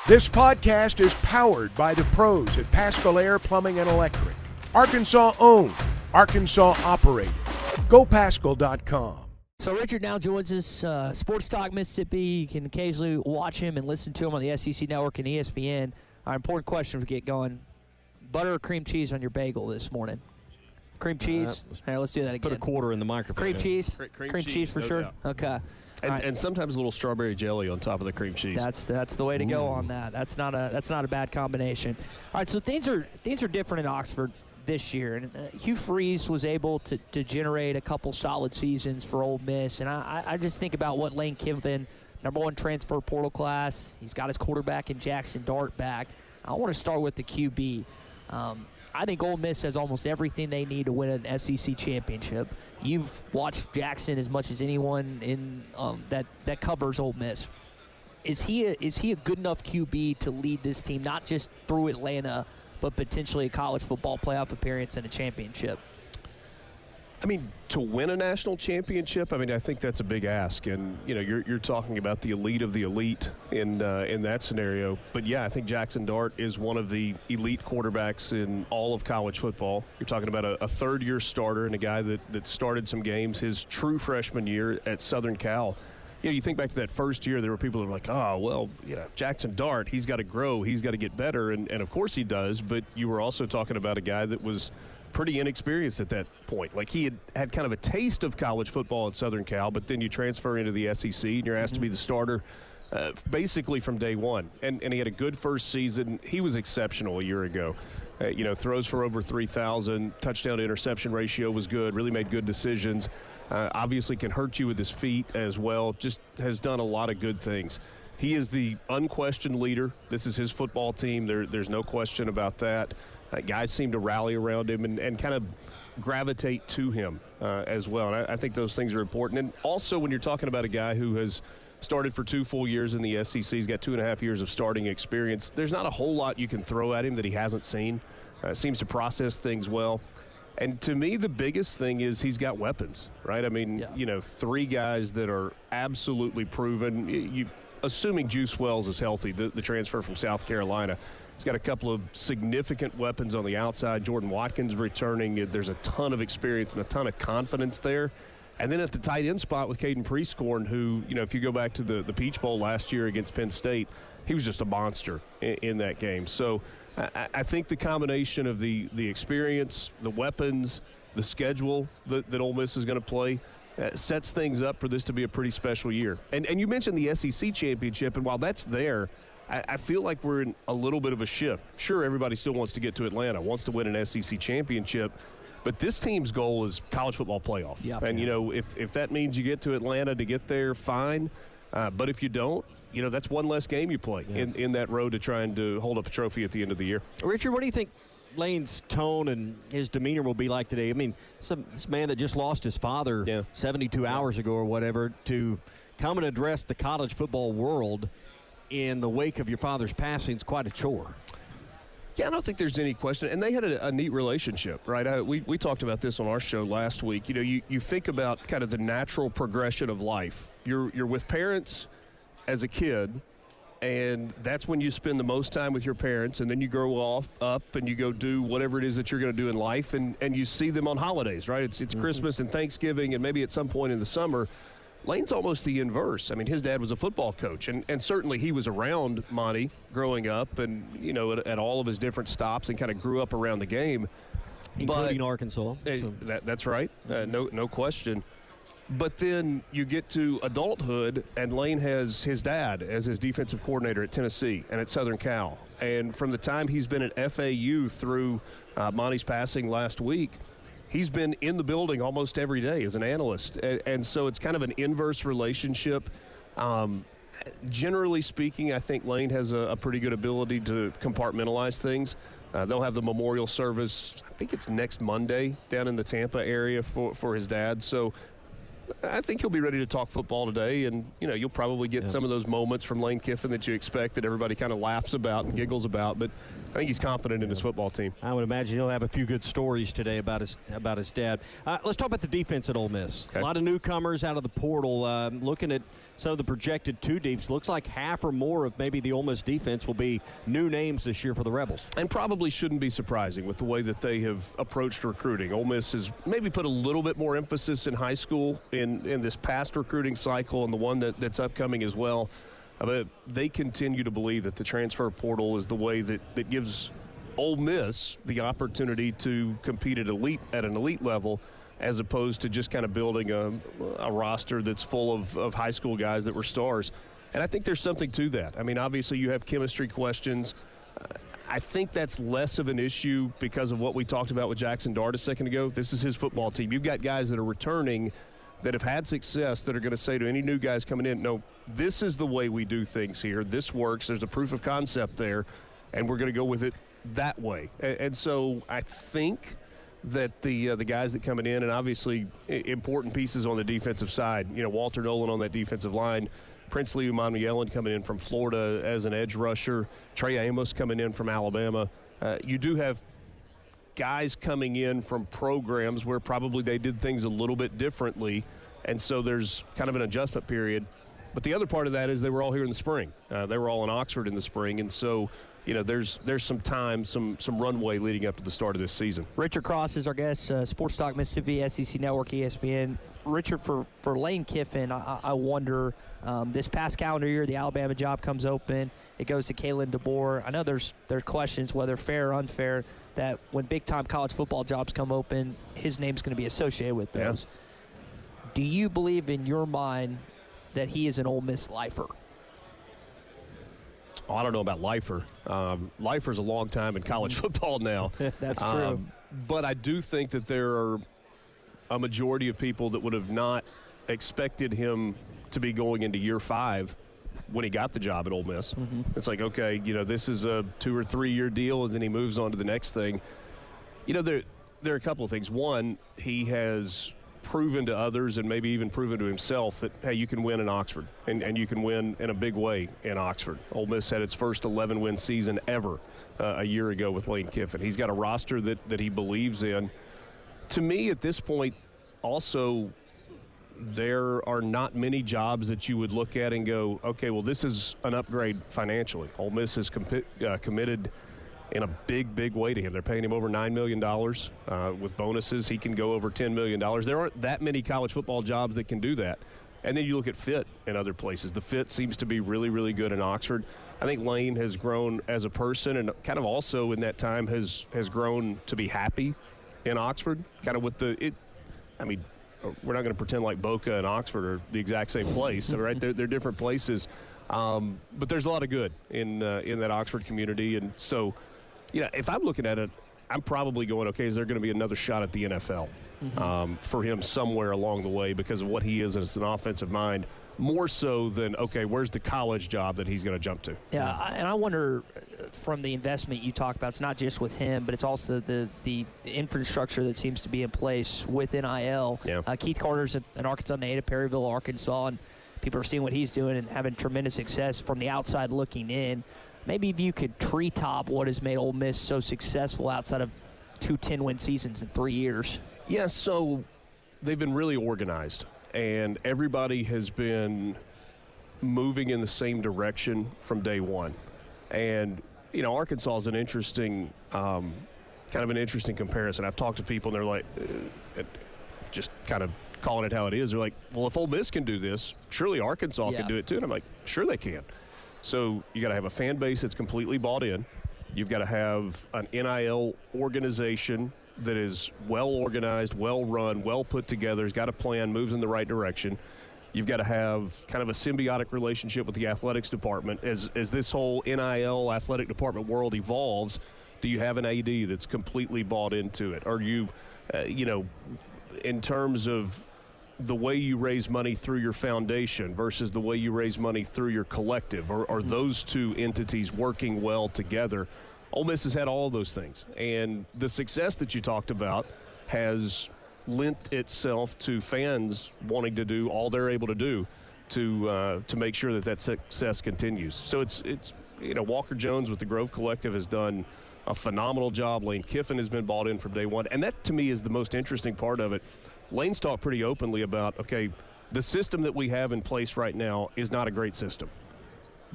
This podcast is powered by the pros at Paschal Air Plumbing and Electric. Arkansas owned, Arkansas operated. GoPaschal.com. So Richard now joins us, Sports Talk Mississippi. You can occasionally watch him and listen to him on the SEC Network and ESPN. Our important question to get going: butter or cream cheese on your bagel this morning? Cream cheese. All right, let's do that again. Put a quarter in the microphone. Cream cheese. Cream cheese for no sure. doubt. Okay. And sometimes a little strawberry jelly on top of the cream cheese. That's the way to go on that. That's not a bad combination. All right, so things are different in Oxford this year, and Hugh Freeze was able to generate a couple solid seasons for Ole Miss, and I just think about what Lane Kiffin, number one transfer portal class, he's got his quarterback in Jackson Dart back. I want to start with the QB. I think Ole Miss has almost everything they need to win an SEC championship. You've watched Jackson as much as anyone in that covers Ole Miss. Is he a good enough QB to lead this team, not just through Atlanta, but potentially a college football playoff appearance and a championship? I mean, to win a national championship, I think that's a big ask. And, you're talking about the elite of the elite in that scenario. But, yeah, I think Jackson Dart is one of the elite quarterbacks in all of college football. You're talking about a third-year starter and a guy that started some games his true freshman year at Southern Cal. You think back to that first year, there were people that were like, oh, well, Jackson Dart, he's got to grow, he's got to get better. And of course he does, but you were also talking about a guy that was pretty inexperienced at that point. Like, he had kind of a taste of college football at Southern Cal, but then you transfer into the SEC and you're asked to be the starter basically from day one. And he had a good first season. He was exceptional a year ago. Throws for over 3,000, touchdown to interception ratio was good, really made good decisions. Obviously can hurt you with his feet as well, just has done a lot of good things. He is the unquestioned leader. This is his football team. There's no question about that. Guys seem to rally around him and kind of gravitate to him as well. And I think those things are important. And also when you're talking about a guy who has started for 2 full years in the SEC, he's got 2.5 years of starting experience, there's not a whole lot you can throw at him that he hasn't seen. Seems to process things well. And to me, the biggest thing is he's got weapons, right? 3 guys that are absolutely proven. Assuming Juice Wells is healthy, the transfer from South Carolina, he's got a couple of significant weapons on the outside. Jordan Watkins returning. There's a ton of experience and a ton of confidence there. And then at the tight end spot with Caden Prieskorn, who, if you go back to the Peach Bowl last year against Penn State, he was just a monster in that game. So I think the combination of the experience, the weapons, the schedule that Ole Miss is going to play sets things up for this to be a pretty special year. And you mentioned the SEC championship, and while that's there, I feel like we're in a little bit of a shift. Sure, everybody still wants to get to Atlanta, wants to win an SEC championship, but this team's goal is college football playoff. Yep. And, if that means you get to Atlanta to get there, fine. But if you don't, that's one less game you play in that road to trying to hold up a trophy at the end of the year. Richard, what do you think Lane's tone and his demeanor will be like today? This man that just lost his father 72 hours ago or whatever, to come and address the college football world in the wake of your father's passing is quite a chore. Yeah, I don't think there's any question. And they had a neat relationship, right? We talked about this on our show last week. You think about kind of the natural progression of life. You're with parents as a kid, and that's when you spend the most time with your parents, and then you grow up and you go do whatever it is that you're going to do in life, and you see them on holidays, right? It's Christmas and Thanksgiving and maybe at some point in the summer. Lane's almost the inverse. His dad was a football coach, and certainly he was around Monty growing up and, at all of his different stops and kind of grew up around the game. Including Arkansas. That's right. No question. But then you get to adulthood, and Lane has his dad as his defensive coordinator at Tennessee and at Southern Cal. And from the time he's been at FAU through Monty's passing last week, he's been in the building almost every day as an analyst. And so it's kind of an inverse relationship. Generally speaking, I think Lane has a pretty good ability to compartmentalize things. They'll have the memorial service, I think it's next Monday, down in the Tampa area for his dad. So I think he'll be ready to talk football today, and you'll probably get some of those moments from Lane Kiffin that you expect that everybody kind of laughs about and giggles about. But I think he's confident in his football team. I would imagine he'll have a few good stories today about his dad. Let's talk about the defense at Ole Miss. Okay. A lot of newcomers out of the portal. Looking at some of the projected two deeps, looks like half or more of maybe the Ole Miss defense will be new names this year for the Rebels. And probably shouldn't be surprising with the way that they have approached recruiting. Ole Miss has maybe put a little bit more emphasis in high school in this past recruiting cycle and the one that's upcoming as well. But they continue to believe that the transfer portal is the way that gives Ole Miss the opportunity to compete at an elite level, as opposed to just kind of building a roster that's full of high school guys that were stars. And I think there's something to that. I mean, obviously you have chemistry questions. I think that's less of an issue because of what we talked about with Jackson Dart a second ago. This is his football team. You've got guys that are returning that have had success that are going to say to any new guys coming in, no, this is the way we do things here. This works. There's a proof of concept there, and we're going to go with it that way. And so I think that the guys that coming in, and obviously important pieces on the defensive side, Walter Nolan on that defensive line, Princely Umanuelen coming in from Florida as an edge rusher, Trey Amos coming in from Alabama. You do have guys coming in from programs where probably they did things a little bit differently, and so there's kind of an adjustment period. But the other part of that is they were all here in the spring. They were all in Oxford in the spring, and so there's some time, some runway leading up to the start of this season. Richard Cross is our guest, Sports Talk Mississippi, SEC Network, ESPN. Richard, for Lane Kiffin, I wonder, this past calendar year, the Alabama job comes open. It goes to Kalen DeBoer. I know there's questions, whether fair or unfair, that when big-time college football jobs come open, his name's going to be associated with those. Yeah. Do you believe in your mind that he is an Ole Miss lifer? Oh, I don't know about lifer. Lifer's a long time in college football now. That's true. But I do think that there are a majority of people that would have not expected him to be going into year 5 when he got the job at Ole Miss. Mm-hmm. It's like, okay, this is a 2 or 3 year deal, and then he moves on to the next thing. There are a couple of things. One, he has proven to others and maybe even proven to himself that, hey, you can win in Oxford, and you can win in a big way in Oxford. Ole Miss had its first 11-win season ever a year ago with Lane Kiffin. He's got a roster that he believes in. To me, at this point, also, there are not many jobs that you would look at and go, okay, well, this is an upgrade financially. Ole Miss has committed in a big way to him. They're paying him over $9 million with bonuses. He can go over $10 million. There aren't that many college football jobs that can do that. And then you look at fit in other places. The fit seems to be really good in Oxford. I think Lane has grown as a person, and kind of also in that time has grown to be happy in Oxford, kind of with we're not going to pretend like Boca and Oxford are the exact same place, right? They're different places, but there's a lot of good in that Oxford community, and so, if I'm looking at it, I'm probably going, okay, is there going to be another shot at the NFL for him somewhere along the way because of what he is as an offensive mind, more so than, okay, where's the college job that he's going to jump to? Yeah, and I wonder, from the investment you talk about, it's not just with him, but it's also the infrastructure that seems to be in place with NIL. Yeah. Keith Carter's an Arkansas native, Perryville, Arkansas, and people are seeing what he's doing and having tremendous success from the outside looking in. Maybe if you could treetop what has made Ole Miss so successful outside of 2 10-win seasons in 3 years. Yeah, so they've been really organized, and everybody has been moving in the same direction from day one. And, Arkansas is an interesting, kind of an interesting comparison. I've talked to people, and they're like, just kind of calling it how it is. They're like, well, if Ole Miss can do this, surely Arkansas can do it too. And I'm like, sure they can. So you got to have a fan base that's completely bought in. You've got to have an NIL organization that is well organized, well run, well put together, has got a plan, moves in the right direction. You've got to have kind of a symbiotic relationship with the athletics department. As this whole NIL athletic department world evolves, do you have an AD that's completely bought into it? Are you, in terms of the way you raise money through your foundation versus the way you raise money through your collective, are those two entities working well together? Ole Miss has had all of those things. And the success that you talked about has lent itself to fans wanting to do all they're able to do to make sure that success continues. So it's Walker Jones with the Grove Collective has done a phenomenal job. Lane Kiffin has been bought in from day one. And that, to me, is the most interesting part of it. Lane's talked pretty openly about, okay, the system that we have in place right now is not a great system.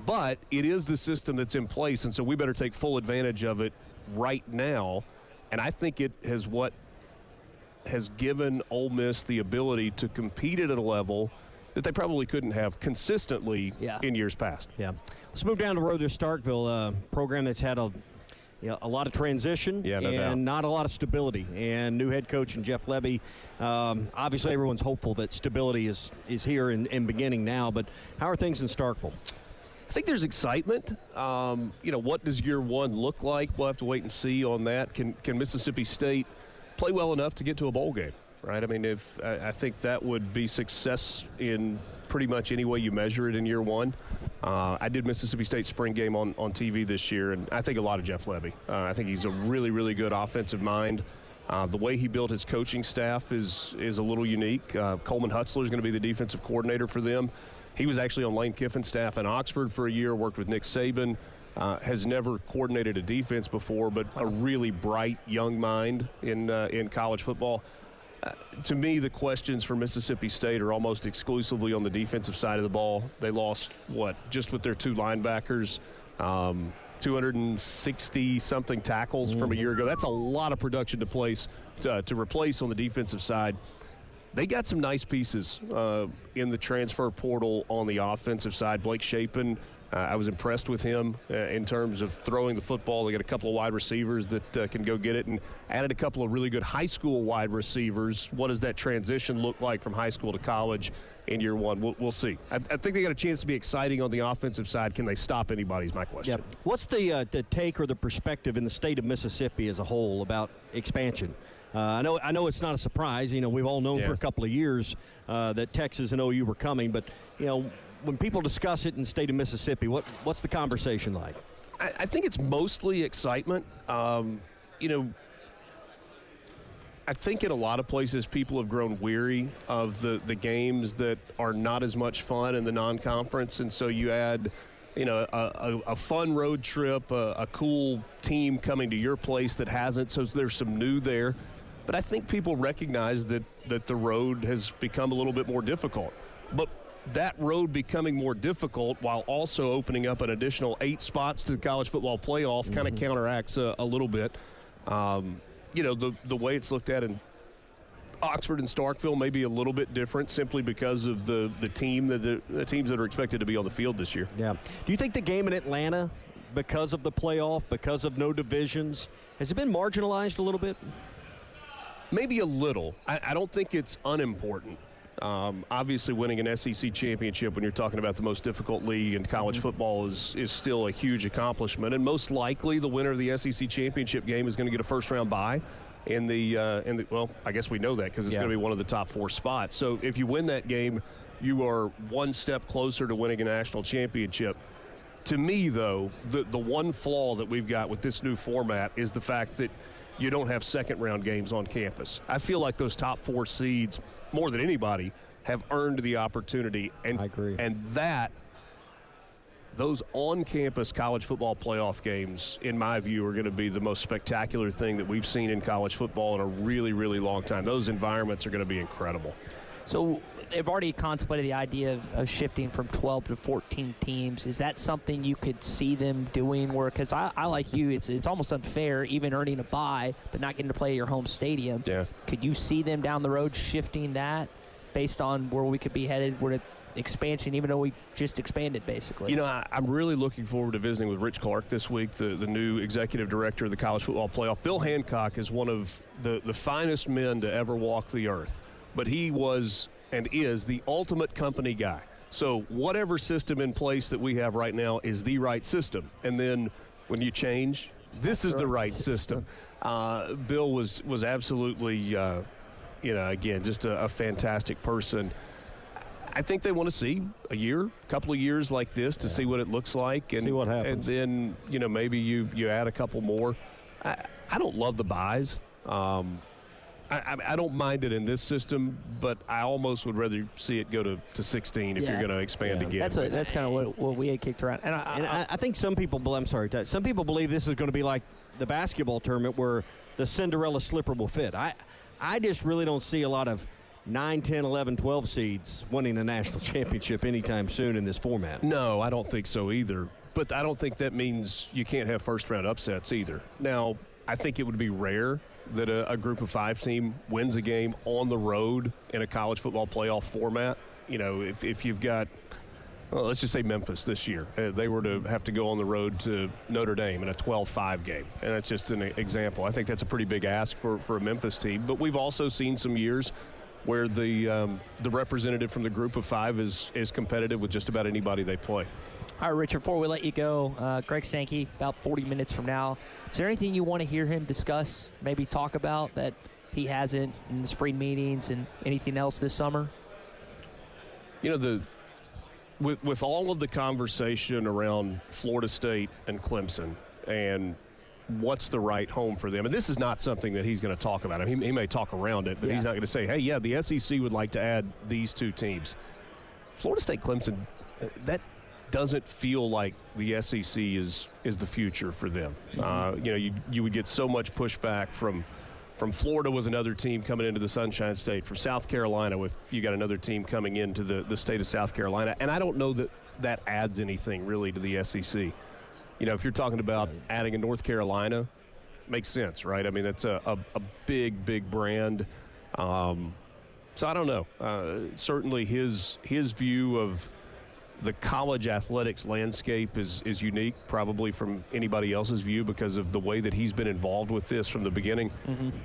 But it is the system that's in place, and so we better take full advantage of it right now. And I think it has given Ole Miss the ability to compete at a level that they probably couldn't have consistently in years past. Yeah. Let's move down the road to Starkville, a program that's had a lot of transition and not a lot of stability. And new head coach and Jeff Levy, obviously everyone's hopeful that stability is here and beginning now. But how are things in Starkville? I think there's excitement. What does year one look like? We'll have to wait and see on that. Can Mississippi State play well enough to get to a bowl game, right? I mean, I think that would be success in pretty much any way you measure it in year one. I did Mississippi State spring game on TV this year, and I think a lot of Jeff Levy. I think he's a really, really good offensive mind. The way he built his coaching staff is a little unique. Coleman Hutzler is going to be the defensive coordinator for them. He was actually on Lane Kiffin's staff in Oxford for a year, worked with Nick Saban, has never coordinated a defense before, but a really bright young mind in college football. To me, the questions for Mississippi State are almost exclusively on the defensive side of the ball. They lost, just with their two linebackers, 260-something tackles from a year ago. That's a lot of production to replace on the defensive side. They got some nice pieces in the transfer portal on the offensive side. Blake Shapen, I was impressed with him in terms of throwing the football. They got a couple of wide receivers that can go get it, and added a couple of really good high school wide receivers. What does that transition look like from high school to college in year one? We'll see. I think they got a chance to be exciting on the offensive side. Can they stop anybody is my question. Yep. What's the take or the perspective in the state of Mississippi as a whole about expansion? I know it's not a surprise. We've all known for a couple of years that Texas and OU were coming, but when people discuss it in the state of Mississippi, what's the conversation like? I think it's mostly excitement. I think in a lot of places people have grown weary of the games that are not as much fun in the non-conference, and so you add a fun road trip, a cool team coming to your place that hasn't, so there's some new there. But I think people recognize that the road has become a little bit more difficult. But that road becoming more difficult while also opening up an additional 8 spots to the college football playoff kind of counteracts a little bit. The way it's looked at in Oxford and Starkville may be a little bit different simply because of the teams that are expected to be on the field this year. Yeah. Do you think the game in Atlanta, because of the playoff, because of no divisions, has it been marginalized a little bit? Maybe a little. I don't think it's unimportant. Obviously, winning an SEC championship when you're talking about the most difficult league in college football is still a huge accomplishment. And most likely, the winner of the SEC championship game is going to get a first-round bye in the well, I guess we know that because it's going to be one of the top 4 spots. So if you win that game, you are one step closer to winning a national championship. To me, though, the one flaw that we've got with this new format is the fact that you don't have second-round games on campus. I feel like those top 4 seeds, more than anybody, have earned the opportunity. And, I agree. And those on-campus college football playoff games, in my view, are going to be the most spectacular thing that we've seen in college football in a really, really long time. Those environments are going to be incredible. So they've already contemplated the idea of shifting from 12 to 14 teams. Is that something you could see them doing? Where, because I like you, it's almost unfair even earning a bye but not getting to play at your home stadium. Yeah. Could you see them down the road shifting that based on where we could be headed with expansion, even though we just expanded basically? I'm really looking forward to visiting with Rich Clark this week, the new executive director of the college football playoff. Bill Hancock is one of the finest men to ever walk the earth. But he was and is the ultimate company guy. So whatever system in place that we have right now is the right system. And then when you change, this is the right system. Bill was absolutely, again, just a fantastic person. I think they want to see a couple of years like this to see what it looks like. And, see what happens. And then, maybe you add a couple more. I don't love the buys. I don't mind it in this system, but I almost would rather see it go to 16 if you're going to expand again. That's kind of what we had kicked around. And I think some people believe this is going to be like the basketball tournament where the Cinderella slipper will fit. I just really don't see a lot of 9, 10, 11, 12 seeds winning a national championship anytime soon in this format. No, I don't think so either. But I don't think that means you can't have first-round upsets either. Now, I think it would be rare that a group of 5 team wins a game on the road in a college football playoff format. You know, if you've got, well, let's just say Memphis this year. They were to have to go on the road to Notre Dame in a 12-5 game. And that's just an example. I think that's a pretty big ask for a Memphis team. But we've also seen some years where the representative from the group of 5 is competitive with just about anybody they play. All right, Richard, before we let you go, Greg Sankey, about 40 minutes from now, is there anything you want to hear him discuss, maybe talk about that he hasn't in the spring meetings and anything else this summer? You know, with all of the conversation around Florida State and Clemson and what's the right home for them, and this is not something that he's going to talk about. I mean, he may talk around it, but he's not going to say, hey, yeah, the SEC would like to add these 2 teams. Florida State, Clemson, that doesn't feel like the SEC is the future for them. You know, you would get so much pushback from Florida with another team coming into the Sunshine State, from South Carolina if you got another team coming into the state of South Carolina. And I don't know that adds anything really to the SEC. You know, if you're talking about adding a North Carolina, makes sense, right? I mean, that's a big brand. So I don't know. Certainly his view of the college athletics landscape is unique, probably from anybody else's view, because of the way that he's been involved with this from the beginning.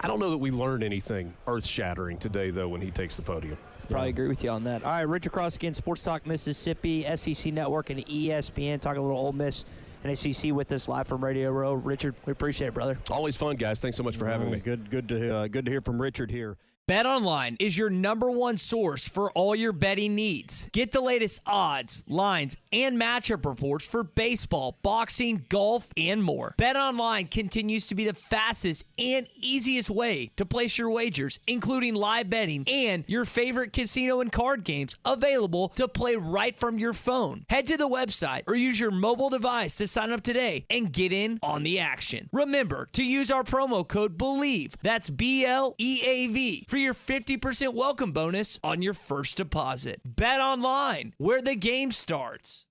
I don't know that we learned anything earth-shattering today, though, when he takes the podium. Probably agree with you on that. All right, Richard Cross again, Sports Talk Mississippi, SEC Network, and ESPN, talking a little Ole Miss and SEC with us live from Radio Row. Richard, we appreciate it, brother. Always fun, guys. Thanks so much for having me. Good to hear from Richard here. BetOnline is your #1 source for all your betting needs. Get the latest odds, lines, and matchup reports for baseball, boxing, golf, and more. BetOnline continues to be the fastest and easiest way to place your wagers, including live betting and your favorite casino and card games available to play right from your phone. Head to the website or use your mobile device to sign up today and get in on the action. Remember to use our promo code BELIEVE, that's BLEAV, for your 50% welcome bonus on your first deposit. Bet online, where the game starts.